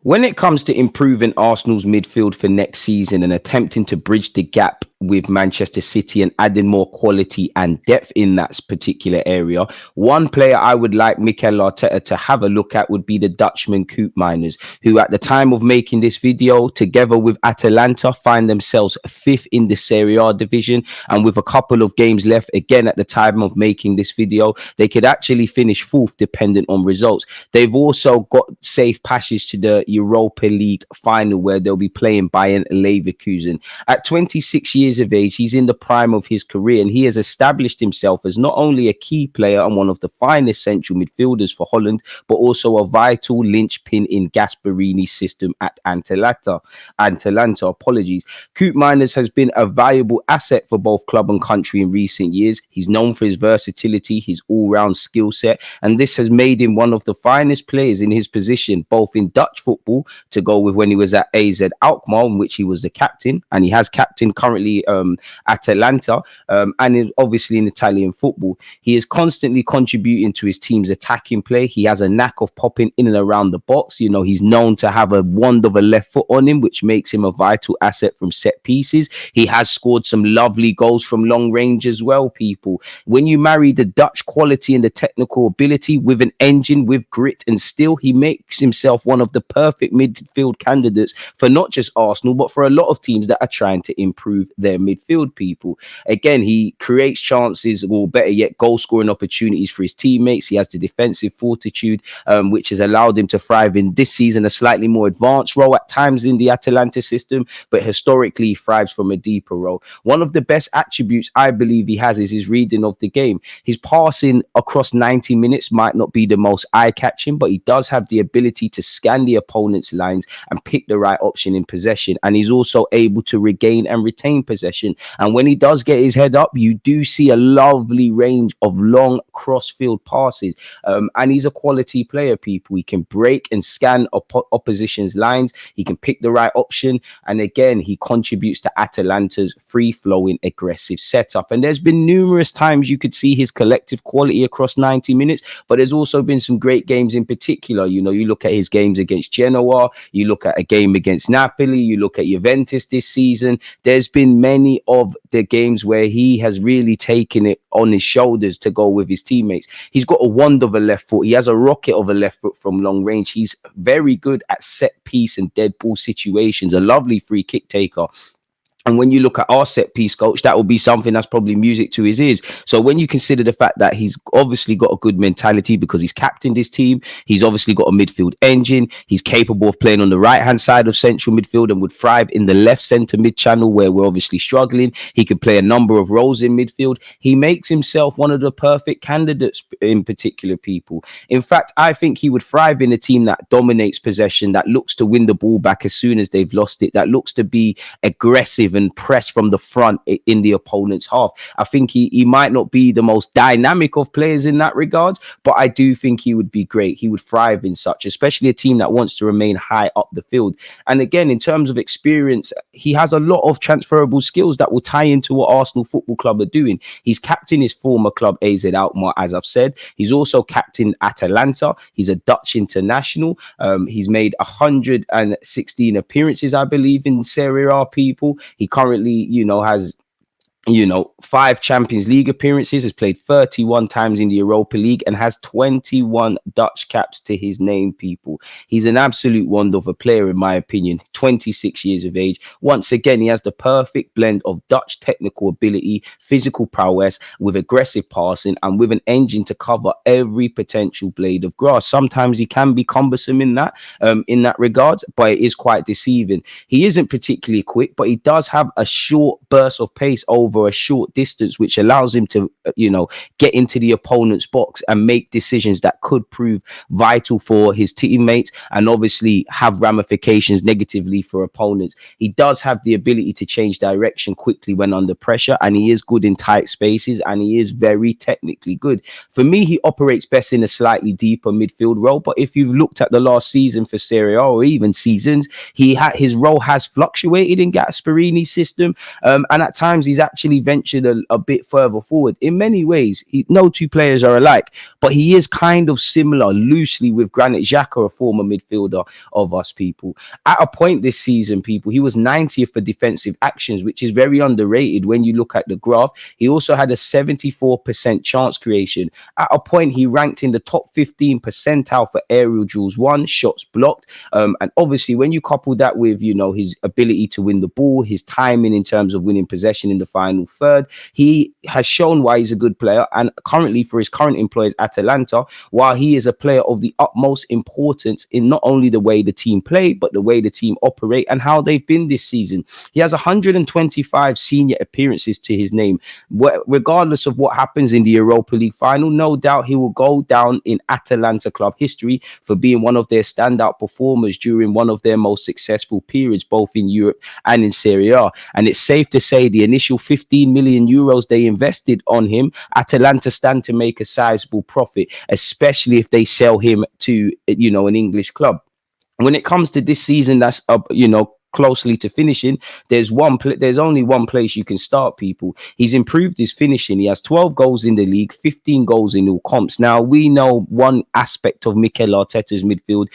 When it comes to improving Arsenal's midfield for next season and attempting to bridge the gap with Manchester City and adding more quality and depth in that particular area, one player I would like Mikel Arteta to have a look at would be the Dutchman Koopmeiners, who at the time of making this video, together with Atalanta, find themselves fifth in the Serie A division. And with a couple of games left, again, at the time of making this video, they could actually finish fourth dependent on results. They've also got safe passage to the Europa League final, where they'll be playing Bayern Leverkusen. At 26 years of age, he's in the prime of his career, and he has established himself as not only a key player and one of the finest central midfielders for Holland, but also a vital linchpin in Gasperini's system at Atalanta. Koopmeiners has been a valuable asset for both club and country in recent years. He's known for his versatility, his all-round skill set, and this has made him one of the finest players in his position, both in Dutch football, to go with when he was at AZ Alkmaar, in which he was the captain, and he has captained currently Atalanta, and obviously in Italian football. He is constantly contributing to his team's attacking play. He has a knack of popping in and around the box. You know, he's known to have a wand of a left foot on him, which makes him a vital asset from set pieces. He has scored some lovely goals from long range as well, people. When you marry the Dutch quality and the technical ability with an engine, with grit and skill, he makes himself one of the perfect midfield candidates for not just Arsenal, but for a lot of teams that are trying to improve their midfield, people. Again, he creates chances, or better yet, goal scoring opportunities for his teammates. He has the defensive fortitude, which has allowed him to thrive in this season, a slightly more advanced role at times in the Atalanta system, but historically he thrives from a deeper role. One of the best attributes I believe he has is his reading of the game. His passing across 90 minutes might not be the most eye-catching, but he does have the ability to scan the opponent's lines and pick the right option in possession, and he's also able to regain and retain possession. And when he does get his head up, you do see a lovely range of long cross-field passes, and he's a quality player, people. He can break and scan opposition's lines, he can pick the right option, and again, he contributes to Atalanta's free-flowing aggressive setup. And there's been numerous times you could see his collective quality across 90 minutes, but there's also been some great games in particular. You know, you look at his games against Genoa, you look at a game against Napoli, you look at Juventus this season. There's been many of the games where he has really taken it on his shoulders to go with his teammates. He's got a wand of a left foot. He has a rocket of a left foot from long range. He's very good at set piece and dead ball situations, a lovely free kick taker. And when you look at our set piece coach, that will be something that's probably music to his ears. So when you consider the fact that he's obviously got a good mentality because he's captained his team, he's obviously got a midfield engine, he's capable of playing on the right-hand side of central midfield and would thrive in the left centre mid-channel where we're obviously struggling. He could play a number of roles in midfield. He makes himself one of the perfect candidates in particular, people. In fact, I think he would thrive in a team that dominates possession, that looks to win the ball back as soon as they've lost it, that looks to be aggressive and press from the front in the opponent's half. I think he might not be the most dynamic of players in that regard, but I do think he would be great. He would thrive in such, especially a team that wants to remain high up the field. And again, in terms of experience, he has a lot of transferable skills that will tie into what Arsenal Football Club are doing. He's captain his former club AZ Alkmaar, as I've said. He's also captain Atalanta. He's a Dutch international. He's made 116 appearances, I believe, in Serie A, people. He currently, has 5 Champions League appearances, has played 31 times in the Europa League, and has 21 Dutch caps to his name, people. He's an absolute wonder of a player, in my opinion. 26 years of age. Once again, he has the perfect blend of Dutch technical ability, physical prowess, with aggressive passing, and with an engine to cover every potential blade of grass. Sometimes he can be cumbersome in that regard, but it is quite deceiving. He isn't particularly quick, but he does have a short burst of pace over a short distance, which allows him to get into the opponent's box and make decisions that could prove vital for his teammates and obviously have ramifications negatively for opponents. He does have the ability to change direction quickly when under pressure, and he is good in tight spaces, and he is very technically good. For me, he operates best in a slightly deeper midfield role, but if you've looked at the last season for Serie A, or even seasons, his role has fluctuated in Gasperini's system, and at times he's actually actually ventured a bit further forward. In many ways, no two players are alike, but he is kind of similar loosely with Granit Xhaka, a former midfielder of us, people. At a point this season, people, he was 90th for defensive actions, which is very underrated when you look at the graph. He also had a 74% chance creation. At a point, he ranked in the top 15 percentile for aerial duels won, shots blocked. And obviously, when you couple that with, his ability to win the ball, his timing in terms of winning possession in the final third, he has shown why he's a good player. And currently, for his current employers, Atalanta, while he is a player of the utmost importance in not only the way the team play, but the way the team operate and how they've been this season. He has 125 senior appearances to his name. Regardless of what happens in the Europa League final, no doubt he will go down in Atalanta club history for being one of their standout performers during one of their most successful periods, both in Europe and in Serie A. And it's safe to say the initial 15 million euros they invested on him, Atalanta stand to make a sizable profit, especially if they sell him to, an English club. When it comes to this season, that's closely to finishing, there's only one place you can start, people. He's improved his finishing. He has 12 goals in the league, 15 goals in all comps. Now, we know one aspect of Mikel Arteta's midfield,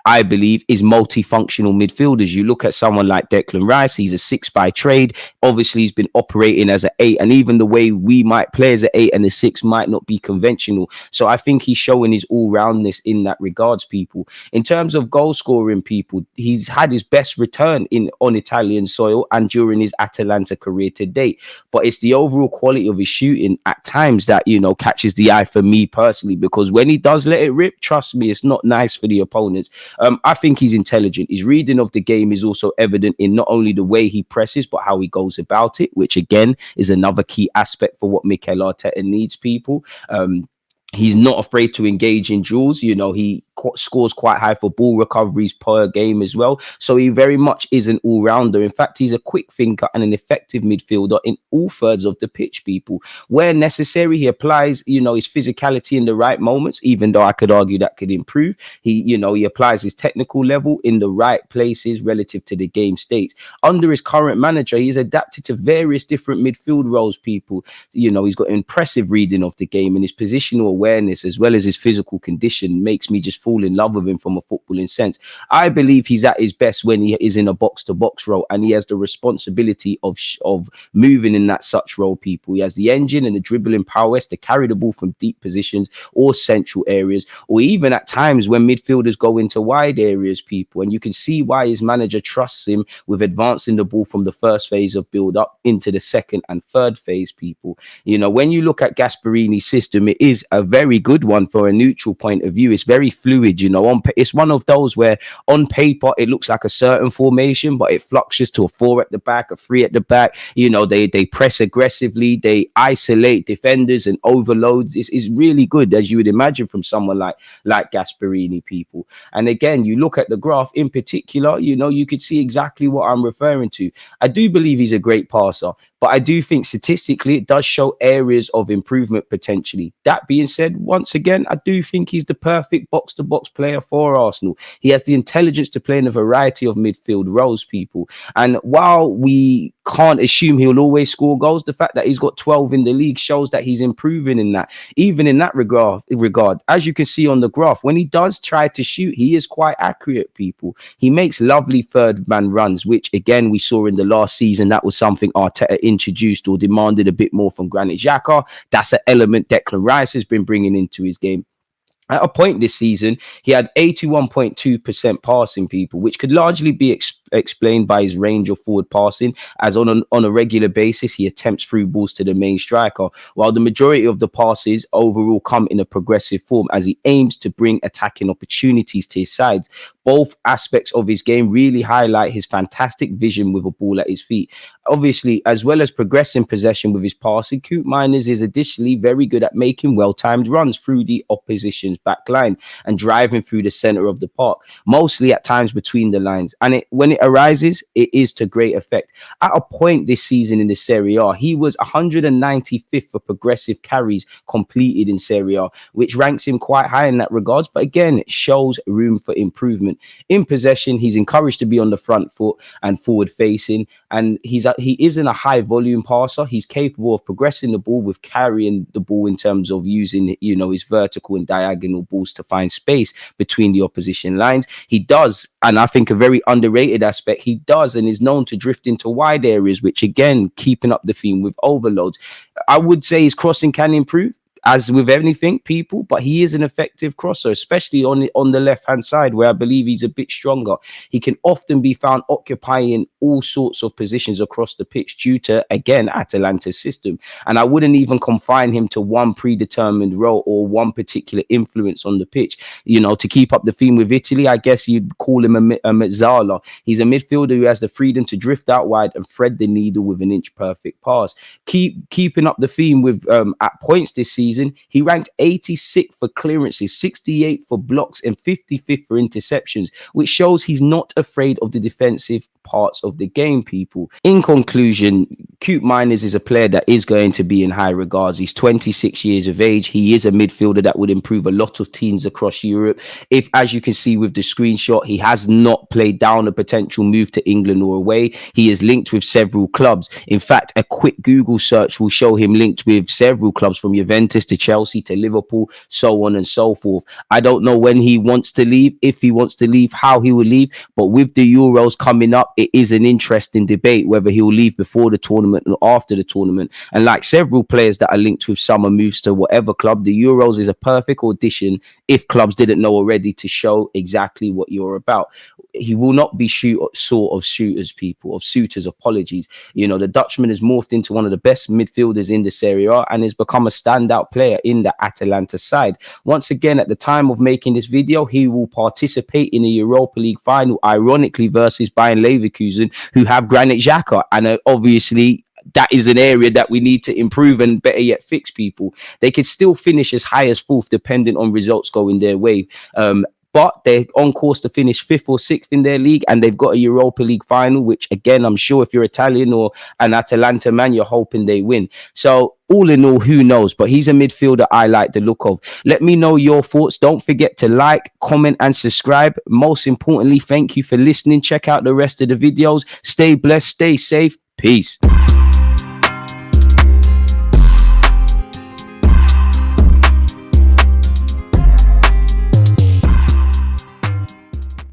I believe, is multifunctional midfielders. You look at someone like Declan Rice, he's a 6 by trade. Obviously, he's been operating as an 8, and even the way we might play as an 8 and a 6 might not be conventional. So I think he's showing his all-roundness in that regards, people. In terms of goal scoring, people, he's had his best return on Italian soil and during his Atalanta career to date. But it's the overall quality of his shooting at times that, catches the eye for me personally, because when he does let it rip, trust me, it's not nice for the opponents. I think he's intelligent. His reading of the game is also evident in not only the way he presses, but how he goes about it, which again is another key aspect for what Mikel Arteta needs, people. He's not afraid to engage in duels. He scores quite high for ball recoveries per game as well. So he very much is an all-rounder. In fact, he's a quick thinker and an effective midfielder in all thirds of the pitch, people. Where necessary, he applies, his physicality in the right moments, even though I could argue that could improve. He applies his technical level in the right places relative to the game state. Under his current manager, he's adapted to various different midfield roles, people. He's got impressive reading of the game, and his positional awareness as well as his physical condition makes me just fall in love with him from a footballing sense. I believe he's at his best when he is in a box-to-box role, and he has the responsibility of moving in that such role, people. He has the engine and the dribbling prowess to carry the ball from deep positions or central areas, or even at times when midfielders go into wide areas, people. And you can see why his manager trusts him with advancing the ball from the first phase of build-up into the second and third phase, people. When you look at Gasperini's system, it is a very good one for a neutral point of view. It's very fluid, it's one of those where on paper it looks like a certain formation, but it fluctuates to a 4 at the back, a 3 at the back. They press aggressively, they isolate defenders and overloads. It's really good, as you would imagine from someone like Gasperini, people. And again, you look at the graph in particular, you could see exactly what I'm referring to. I do believe he's a great passer, but I do think statistically it does show areas of improvement potentially. That being said, once again, I do think he's the perfect box-to-box player for Arsenal. He has the intelligence to play in a variety of midfield roles, people. And while we can't assume he'll always score goals, the fact that he's got 12 in the league shows that he's improving in that. Even in that regard, as you can see on the graph, when he does try to shoot, he is quite accurate, people. He makes lovely third man runs, which again we saw in the last season. That was something Arteta introduced or demanded a bit more from Granit Xhaka. That's an element Declan Rice has been bringing into his game. At a point this season, he had 81.2% passing, people, which could largely be explained by his range of forward passing, as on a regular basis he attempts through balls to the main striker, while the majority of the passes overall come in a progressive form as he aims to bring attacking opportunities to his sides. Both aspects of his game really highlight his fantastic vision with a ball at his feet. Obviously, as well as progressing possession with his passing, Koopmeiners is additionally very good at making well-timed runs through the opposition's back line and driving through the center of the park, mostly at times between the lines. And when it arises, it is to great effect. At a point this season in the Serie A, he was 195th for progressive carries completed in Serie A, which ranks him quite high in that regards. But again, it shows room for improvement. In possession, he's encouraged to be on the front foot and forward facing, and he isn't a high volume passer. He's capable of progressing the ball with carrying the ball in terms of using, you know, his vertical and diagonal balls to find space between the opposition lines. He does, and I think a very underrated aspect, he does and is known to drift into wide areas, which again, keeping up the theme with overloads. I would say his crossing can improve, as with anything, people, but he is an effective crosser, especially on the left hand side, where I believe he's a bit stronger. He can often be found occupying all sorts of positions across the pitch due to, again, Atalanta's system. And I wouldn't even confine him to one predetermined role or one particular influence on the pitch. You know, to keep up the theme with Italy, I guess you'd call him a mezzala. He's a midfielder who has the freedom to drift out wide and thread the needle with an inch perfect pass. Keeping up the theme with at points this season, he ranked 86th for clearances, 68th for blocks, and 55th for interceptions, which shows he's not afraid of the defensive parts of the game, people. In conclusion, Koopmeiners is a player that is going to be in high regards. He's 26 years of age. He is a midfielder that would improve a lot of teams across Europe. If, as you can see with the screenshot, he has not played down a potential move to England or away. He is linked with several clubs. In fact, a quick Google search will show him linked with several clubs, from Juventus to Chelsea to Liverpool, so on and so forth. I don't know when he wants to leave, if he wants to leave, how he will leave, but with the Euros coming up, it is an interesting debate whether he will leave before the tournament or after the tournament. And like several players that are linked with summer moves to whatever club, the Euros is a perfect audition, if clubs didn't know already, to show exactly what you're about. He will not be suitors, apologies. You know, the Dutchman has morphed into one of the best midfielders in the Serie A and has become a standout player in the Atalanta side. Once again, at the time of making this video, he will participate in the Europa League final, ironically versus Bayern Leverkusen, who have Granit Xhaka, and obviously that is an area that we need to improve and, better yet, fix, people. They could still finish as high as fourth depending on results going their way. But they're on course to finish 5th or 6th in their league, and they've got a Europa League final, which, again, I'm sure if you're Italian or an Atalanta man, you're hoping they win. So all in all, who knows? But he's a midfielder I like the look of. Let me know your thoughts. Don't forget to like, comment, and subscribe. Most importantly, thank you for listening. Check out the rest of the videos. Stay blessed, stay safe. Peace.